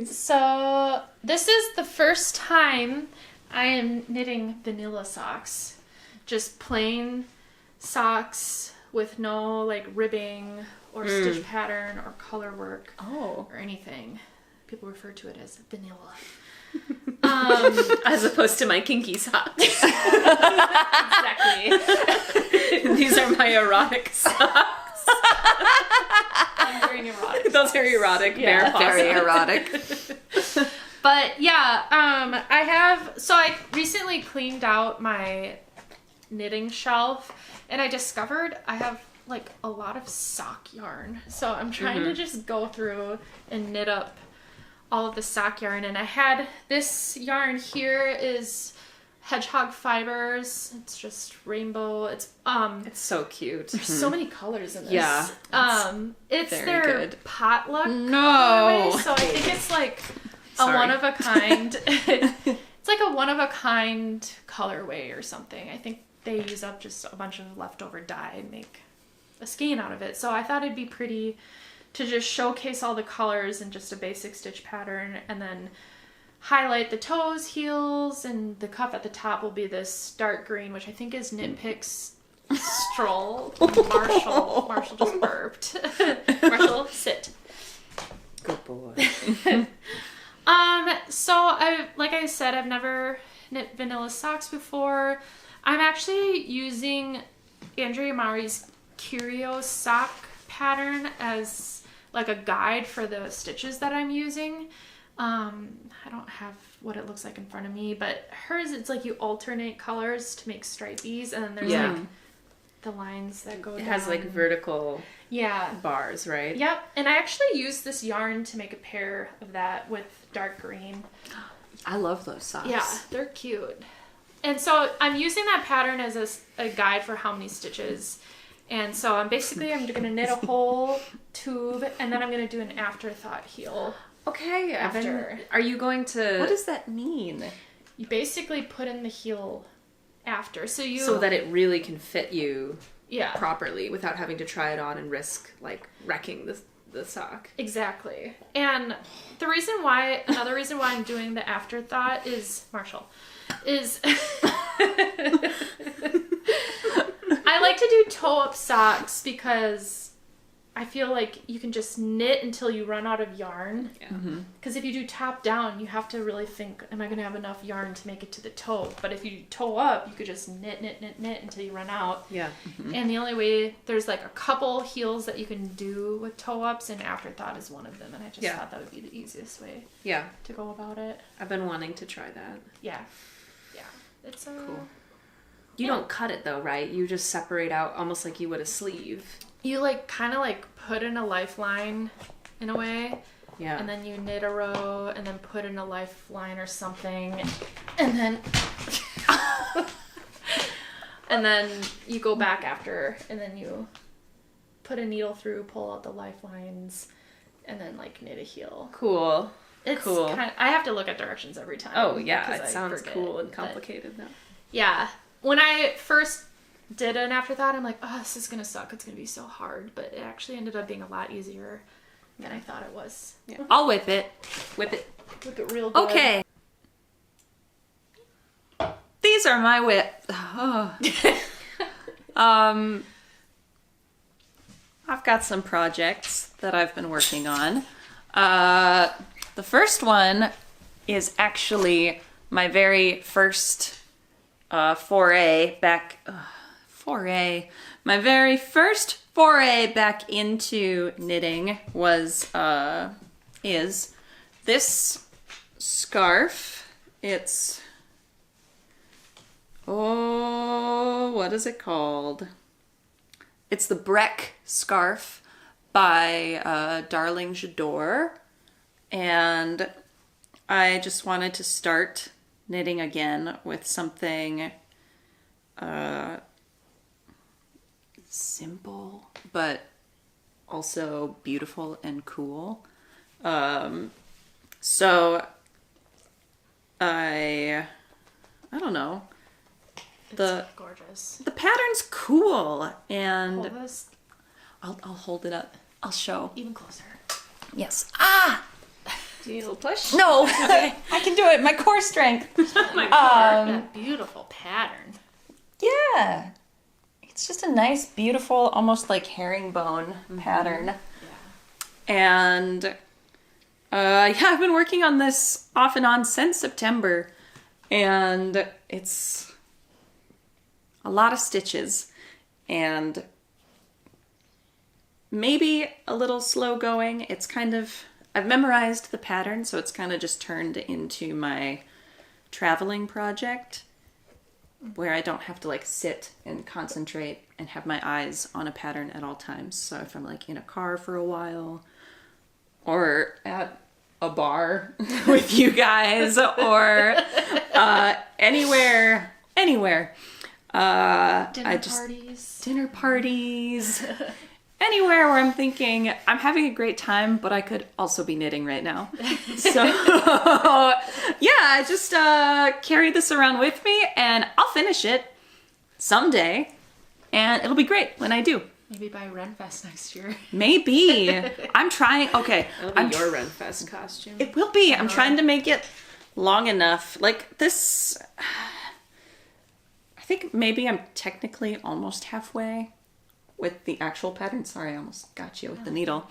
So this is the first time I am knitting vanilla socks. Just plain socks with no like ribbing or stitch pattern or color work or anything. People refer to it as vanilla. As opposed to my kinky socks. Exactly. These are my erotic socks. I'm wearing erotic. Those are erotic. Yeah, Bearpaw Very socks. erotic. But yeah, I recently cleaned out my knitting shelf and I discovered I have like a lot of sock yarn. So I'm trying to just go through and knit up all of the sock yarn, and I had this yarn here is hedgehog fibers. It's just rainbow. It's so cute. there's so many colors in this. Yeah, it's very their good. potluck No. colorway, so I think it's like a Sorry. one of a kind. It's like a one of a kind colorway or something. I think they use up just a bunch of leftover dye and make a skein out of it. So I thought it'd be pretty to just showcase all the colors in just a basic stitch pattern, and then highlight the toes, heels, and the cuff at the top will be this dark green, which I think is Knit Picks Stroll. Marshall just burped. Marshall, sit. Good boy. So like I said, I've never knit vanilla socks before. I'm actually using Andrea Mowry's Curio sock pattern as like a guide for the stitches that I'm using. I don't have what it looks like in front of me, but hers, it's like you alternate colors to make stripies, and then there's like the lines that go down. It has like vertical bars, right? Yep. And I actually used this yarn to make a pair of that with dark green. I love those socks. Yeah, they're cute. And so I'm using that pattern as a guide for how many stitches. And so I'm going to knit a whole tube, and then I'm going to do an afterthought heel. Okay, After. Are you going to... What does that mean? You basically put in the heel after. So that it really can fit you yeah, properly without having to try it on and risk like wrecking the sock. exactly. And another reason why I'm doing the afterthought is, Marshall, is I like to do toe-up socks because I feel like you can just knit until you run out of yarn. Yeah. Because if you do top-down, you have to really think, am I going to have enough yarn to make it to the toe? But if you do toe-up, you could just knit until you run out. Yeah. And the only way, there's like a couple heels that you can do with toe-ups, and afterthought is one of them. And I just thought that would be the easiest way to go about it. I've been wanting to try that. Yeah. It's Cool. You don't cut it though, right? You just separate out almost like you would a sleeve. You like kind of like put in a lifeline in a way. Yeah. And then you knit a row and then put in a lifeline or something. And then and then you go back after, and then you put a needle through, pull out the lifelines, and then like knit a heel. Cool. It's cool. I have to look at directions every time. Oh yeah, it I sounds forget, cool and but complicated though. yeah. When I first did an afterthought, I'm like, oh, this is gonna suck. It's gonna be so hard. But it actually ended up being a lot easier than I thought it was. Yeah. I'll whip it. Whip it. Whip it real good. Okay. These are my whip. Oh. I've got some projects that I've been working on. The first one is actually my very first foray back. My very first foray back into knitting is this scarf. It's what is it called? It's the Breck Scarf by Darling J'adore, and I just wanted to start knitting again with something simple but also beautiful and cool. So I don't know. It's gorgeous. The pattern's cool, and Hold this I'll hold it up. I'll show. even closer. Yes. Ah! Do you need a little push? No! I can do it. My core strength. That beautiful pattern. Yeah. It's just a nice, beautiful, almost like herringbone pattern. Yeah. And I've been working on this off and on since September, and it's a lot of stitches and maybe a little slow going. It's kind of, I've memorized the pattern, so it's kind of just turned into my traveling project where I don't have to like sit and concentrate and have my eyes on a pattern at all times. So if I'm like in a car for a while or at a bar with you guys or anywhere. Dinner parties. Anywhere where I'm thinking, I'm having a great time, but I could also be knitting right now. So, yeah, I just carry this around with me, and I'll finish it someday, and it'll be great when I do. Maybe by Renfest next year. Maybe. I'm trying. Okay. That'll be your Renfest costume. It will be. I'm trying to make it long enough. Like this, I think maybe I'm technically almost halfway with the actual pattern. Sorry, I almost got you with the needle.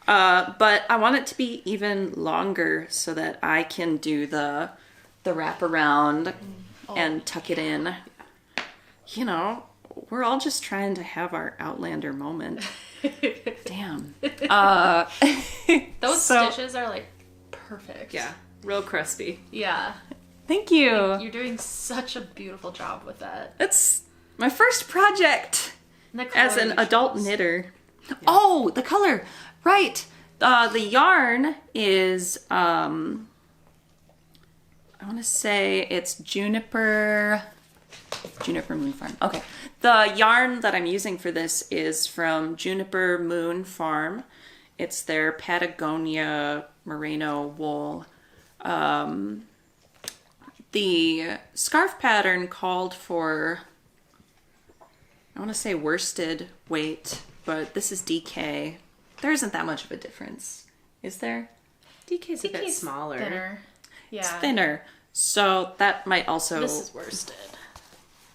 But I want it to be even longer so that I can do the wraparound and tuck it in. You know, we're all just trying to have our Outlander moment. Damn. Those stitches are like perfect. Yeah, real crispy. Yeah. Thank you. You're doing such a beautiful job with that. It's my first project as an color adult choose. knitter. Yeah. Oh, the color. Right. The yarn is, I want to say it's Juniper Moon Farm. Okay. The yarn that I'm using for this is from Juniper Moon Farm. It's their Patagonia merino wool. The scarf pattern called for, I want to say worsted weight, but this is DK. There isn't that much of a difference, is there? DK's a bit smaller. Thinner. Yeah. It's thinner, so that might also... This is worsted.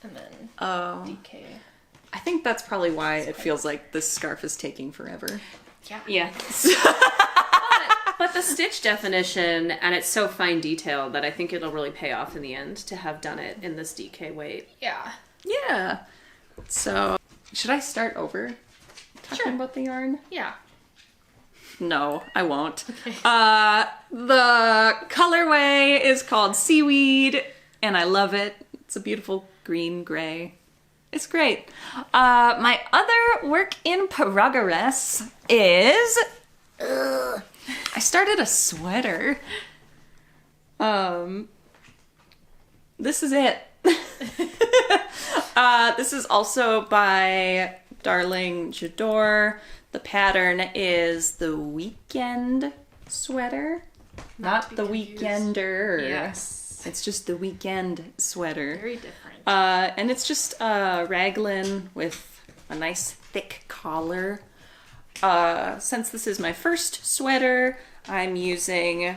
And then DK. I think that's probably why it feels like this scarf is taking forever. Yeah. Yeah. But the stitch definition, and it's so fine detailed that I think it'll really pay off in the end to have done it in this DK weight. Yeah. Yeah. So, should I start over talking about the yarn? Yeah. No, I won't. Okay. The colorway is called Seaweed, and I love it. It's a beautiful green-gray. It's great. My other work in progress is... I started a sweater. This is it. This is also by Darling J'adore. The pattern is the Weekend sweater. Not the Weekender. Yes. It's just the Weekend sweater. Very different. And it's just raglan with a nice thick collar. Since this is my first sweater, I'm using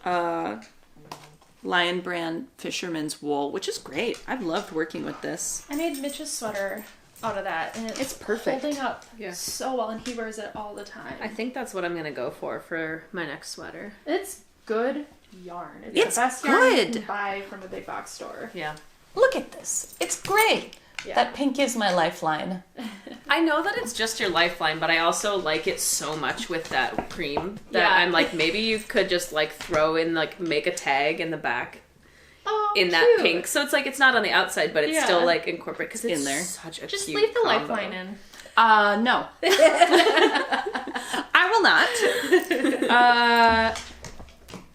Lion Brand Fisherman's Wool, which is great. I've loved working with this. I made Mitch's sweater out of that, and it's perfect. holding up so well, and he wears it all the time. I think that's what I'm going to go for my next sweater. It's good yarn. It's the best yarn you good. can buy from a big box store. Yeah. Look at this. It's great. Yeah. That pink is my lifeline. I know that it's just your lifeline, but I also like it so much with that cream that Yeah. I'm like, maybe you could just like throw in, like make a tag in the back Oh, in that cute. pink. So it's like, it's not on the outside, but it's Yeah. still like incorporated because it's In there. such a Just cute leave the combo. lifeline in. No. not.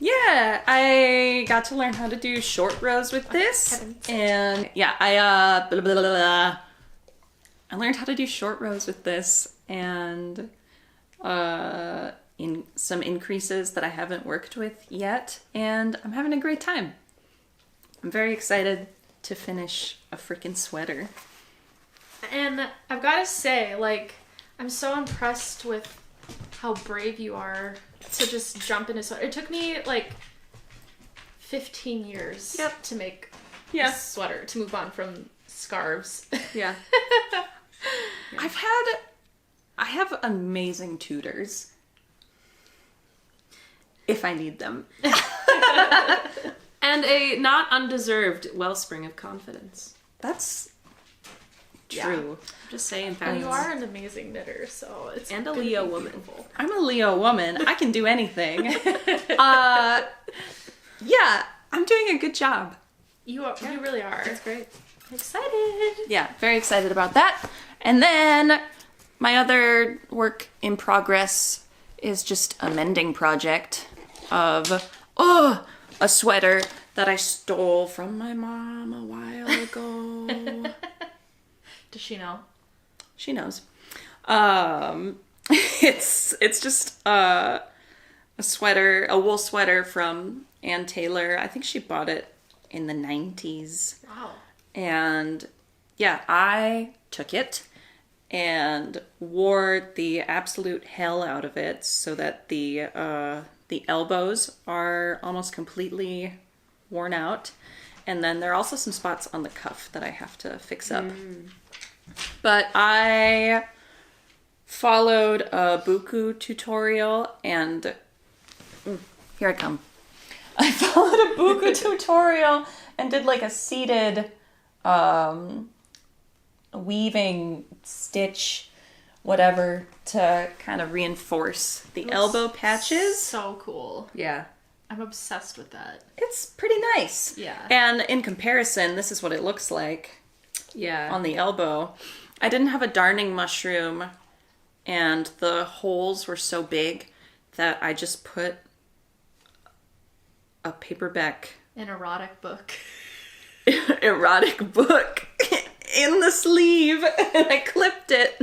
Yeah, I got to learn how to do short rows with this. And yeah, I learned how to do short rows with this and in some increases that I haven't worked with yet, and I'm having a great time. I'm very excited to finish a freaking sweater. And I've got to say, like, I'm so impressed with how brave you are to just jump into sweater. It took me like 15 years to make a sweater, to move on from scarves. Yeah. I have amazing tutors. If I need them. And a not undeserved wellspring of confidence. That's true. I'm just saying Well, facts. you are an amazing knitter, so it's And a gonna Leo be woman. beautiful. I'm a Leo woman. I can do anything. Yeah, I'm doing a good job. You really are. That's great. I'm excited. Yeah, very excited about that. And then my other work in progress is just a mending project of a sweater that I stole from my mom a while ago. Does she know? She knows. It's just a sweater, a wool sweater from Ann Taylor. I think she bought it in the 90s. Wow. And yeah, I took it and wore the absolute hell out of it so that the elbows are almost completely worn out. And then there are also some spots on the cuff that I have to fix up. But I followed a buku tutorial and here I come. I followed a buku tutorial and did like a seated weaving stitch whatever to kind of reinforce the elbow patches. So cool. Yeah. I'm obsessed with that. It's pretty nice. Yeah. And in comparison, this is what it looks like on the elbow. I didn't have a darning mushroom and the holes were so big that I just put a paperback An erotic book. erotic book in the sleeve and I clipped it.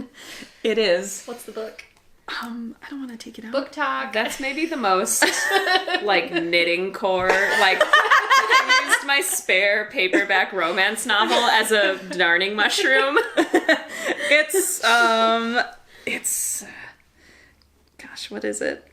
It is. What's the book? I don't want to take it out. Book talk. That's maybe the most, like, knitting core. Like, I used my spare paperback romance novel as a darning mushroom. It's, gosh, what is it?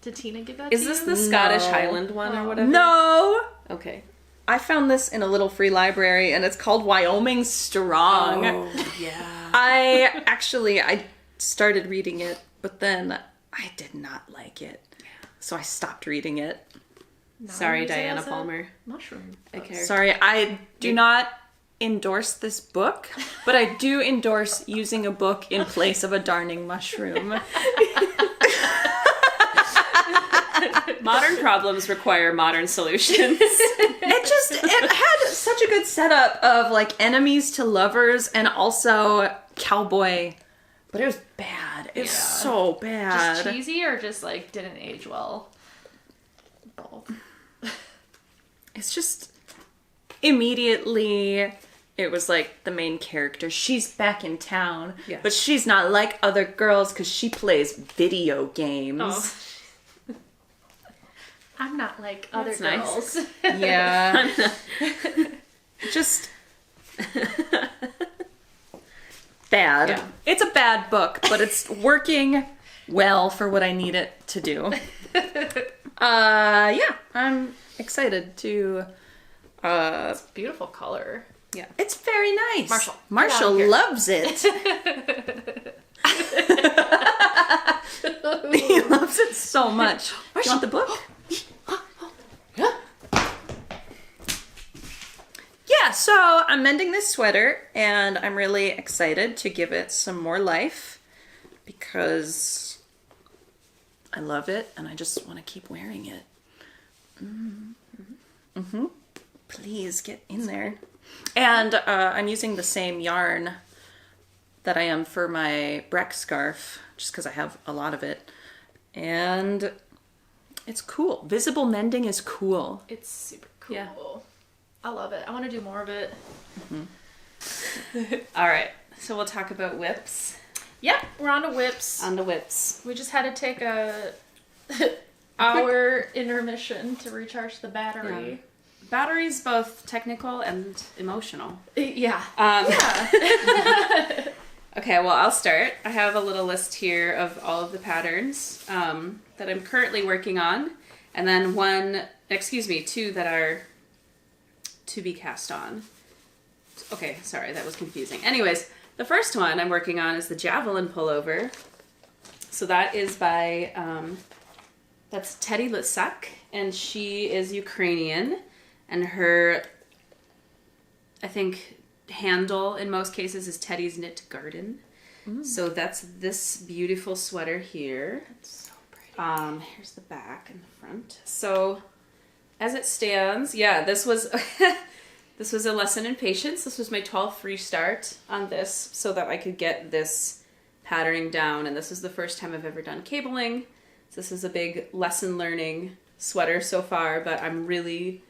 Did Tina give that Is to this you? the Scottish Highland one or whatever? No! Okay. I found this in a little free library and it's called Wyoming Strong. Oh, yeah. I started reading it, but then I did not like it. So I stopped reading it. Now Sorry, use it Diana as a Palmer. Mushroom. I care. Sorry, I do not endorse this book, but I do endorse using a book in place of a darning mushroom. Modern problems require modern solutions. It had such a good setup of like enemies to lovers and also cowboy, but it was bad. It was so bad. Just cheesy or just like didn't age well? Both. It's just immediately it was like the main character. She's back in town, but she's not like other girls because she plays video games. Oh. I'm not like other That's nice. girls. Yeah. Just bad. Yeah. It's a bad book, but it's working well for what I need it to do. Yeah, I'm excited to Beautiful color. Yeah. It's very nice. Marshall, get out of here. loves it. He loves it so much. Do you want the book? Yeah, so I'm mending this sweater and I'm really excited to give it some more life because I love it and I just want to keep wearing it. Please get in there. And I'm using the same yarn that I am for my Breck Scarf just because I have a lot of it. And it's cool. Visible mending is cool. It's super cool. Yeah. I love it. I want to do more of it. All right. So we'll talk about whips. Yep, we're on to whips. On the whips. We just had to take a hour intermission to recharge the battery. Yeah. Batteries, both technical and emotional. Yeah. Yeah. Okay, well, I'll start. I have a little list here of all of the patterns that I'm currently working on, and then two that are to be cast on. Okay, sorry, that was confusing. Anyways, the first one I'm working on is the Javelin Pullover. So that is by, that's Teddy Lisak, and she is Ukrainian, and her, I think, handle in most cases is Teddy's Knit Garden. So that's this beautiful sweater here. It's so pretty. Here's the back and the front. So as it stands, yeah, this was this was a lesson in patience. This was my 12th free start on this so that I could get this patterning down, and this is the first time I've ever done cabling. So this is a big lesson learning sweater so far, but I'm really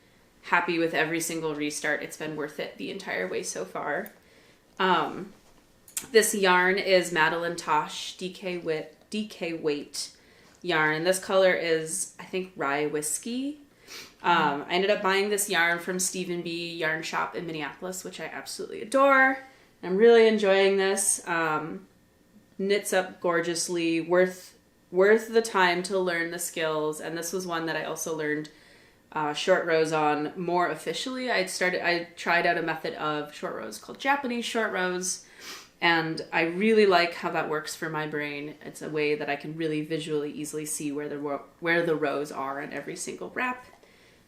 happy with every single restart. It's been worth it the entire way so far. This yarn is Magdalen Tosh DK weight yarn, and this color is, I think, Rye Whiskey. I ended up buying this yarn from Stephen B. Yarn Shop in Minneapolis, which I absolutely adore. I'm really enjoying this. Knits up gorgeously, worth the time to learn the skills, and this was one that I also learned short rows on more officially. I tried out a method of short rows called Japanese short rows, and I really like how that works for my brain. It's a way that I can really visually easily see where the rows are in every single wrap.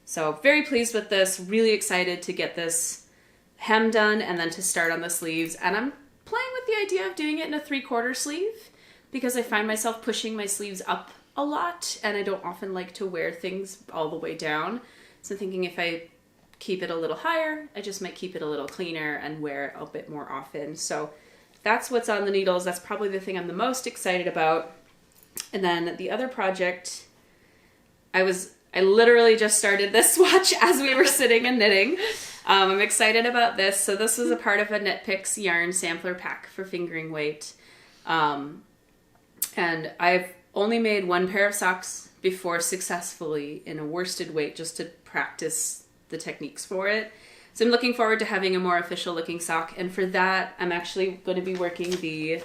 So very pleased with this, really excited to get this hem done and then to start on the sleeves. And I'm playing with the idea of doing it in a 3/4 sleeve because I find myself pushing my sleeves up a lot, and I don't often like to wear things all the way down. So I'm thinking if I keep it a little higher, I just might keep it a little cleaner and wear it a bit more often. So that's what's on the needles. That's probably the thing I'm the most excited about. And then the other project, I literally just started this swatch as we were sitting and knitting. I'm excited about this. So this was a part of a Knit Picks yarn sampler pack for fingering weight. And I've only made one pair of socks before successfully in a worsted weight just to practice the techniques for it. So I'm looking forward to having a more official looking sock. And for that, I'm actually going to be working the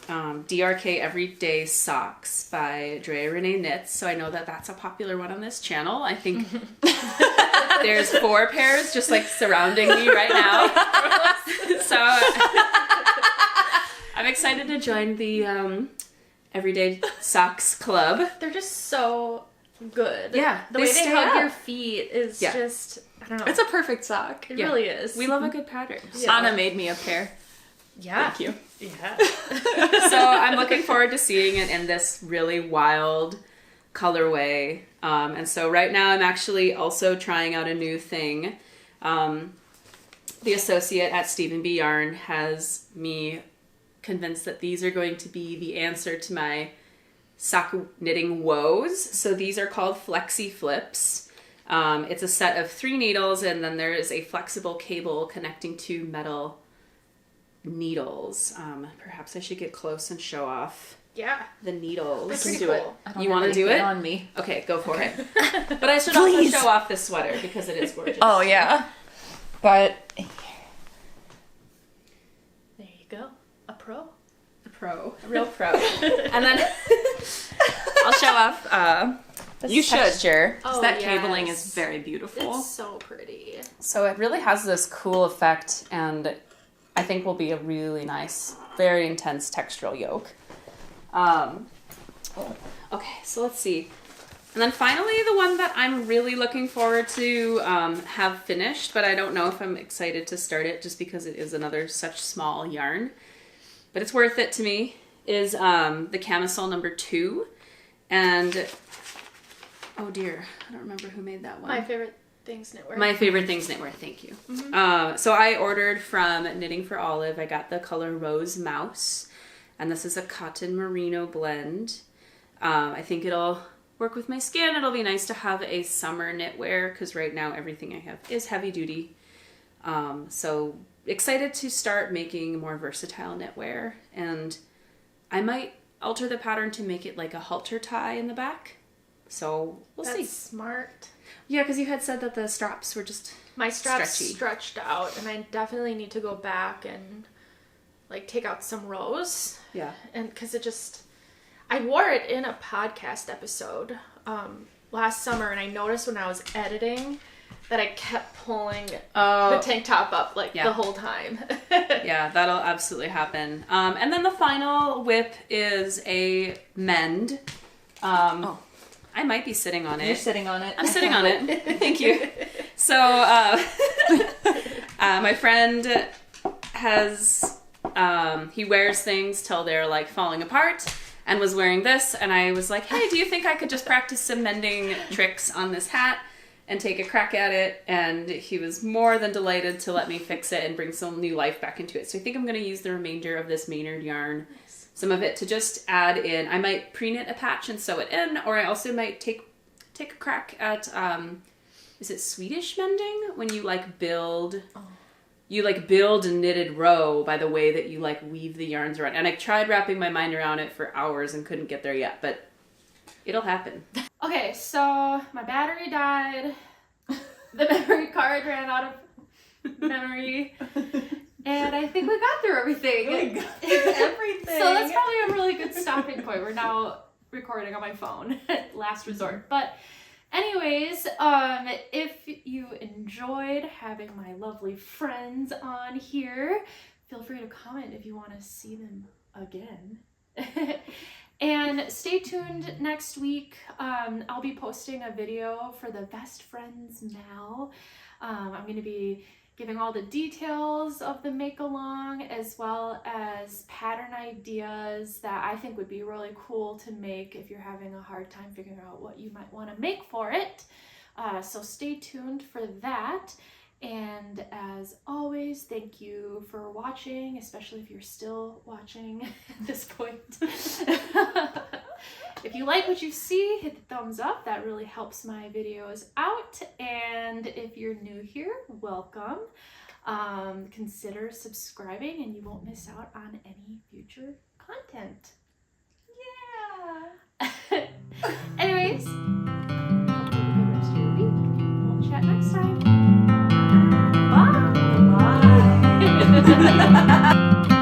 DRK Everyday Socks by Andrea Renee Knits. So I know that that's a popular one on this channel. I think there's 4 pairs just like surrounding me right now. So I'm excited to join the Everyday Socks Club. They're just so good. Yeah. The way they hug your feet is just, I don't know. It's a perfect sock. It really is. We love a good pattern. Yeah. Ahna made me a pair. Yeah. Thank you. Yeah. So I'm looking forward to seeing it in this really wild colorway. And so right now I'm actually also trying out a new thing. The associate at Stephen B. Yarn has me convinced that these are going to be the answer to my sock knitting woes. So these are called Flexi Flips. It's a set of 3 needles, and then there is a flexible cable connecting 2 metal needles. Perhaps I should get close and show off the needles. That's Let's pretty do it. cool. You want to do it? On me. Okay, go for it. But I should also show off this sweater because it is gorgeous. Oh yeah. But There you go. A pro. A real pro. And then I'll show off. you should. Oh, Oh, that yes. cabling is very beautiful. It's so pretty. So it really has this cool effect, and I think will be a really nice, very intense textural yoke. Okay, so let's see. And then finally, the one that I'm really looking forward to have finished, but I don't know if I'm excited to start it just because it is another such small yarn. But it's worth it to me, is the Camisole number 2. And, oh dear, I don't remember who made that one. My favorite things knitwear. My favorite things knitwear, thank you. So I ordered from Knitting for Olive. I got the color Rose Mouse, and this is a cotton merino blend. I think it'll work with my skin. It'll be nice to have a summer knitwear because right now everything I have is heavy duty. So excited to start making more versatile knitwear, and I might alter the pattern to make it like a halter tie in the back. So we'll see. That's smart. Yeah, because you had said that the straps were just my straps stretchy. Stretched out, and I definitely need to go back and like take out some rows. Yeah. And because I wore it in a podcast episode last summer, and I noticed when I was editing that I kept pulling the tank top up like the whole time. Yeah, that'll absolutely happen. And then the final whip is a mend. I might be sitting on it. You're sitting on it. I'm sitting on it. Thank you. So my friend has, he wears things till they're like falling apart, and was wearing this, and I was like, hey, do you think I could just practice some mending tricks on this hat and take a crack at it? And he was more than delighted to let me fix it and bring some new life back into it. So I think I'm going to use the remainder of this Maynard yarn, some of it, to just add in. I might pre-knit a patch and sew it in, or I also might take a crack at, is it Swedish mending? When you like build... You like build a knitted row by the way that you like weave the yarns around. And I tried wrapping my mind around it for hours and couldn't get there yet, but it'll happen. Okay, so my battery died. The memory card ran out of memory. And I think we got through everything. Everything. So that's probably a really good stopping point. We're now recording on my phone, last resort. But anyways, if you enjoyed having my lovely friends on here, feel free to comment if you want to see them again. And stay tuned next week. I'll be posting a video for the Best Friends Now. I'm going to be giving all the details of the make-along, as well as pattern ideas that I think would be really cool to make if you're having a hard time figuring out what you might want to make for it. So stay tuned for that. And as always, thank you for watching, especially if you're still watching at this point. If you like what you see, hit the thumbs up. That really helps my videos out. And if you're new here, welcome. Consider subscribing and you won't miss out on any future content. Yeah! Anyways, have a good rest of your week. We'll chat next time. Bye! Bye.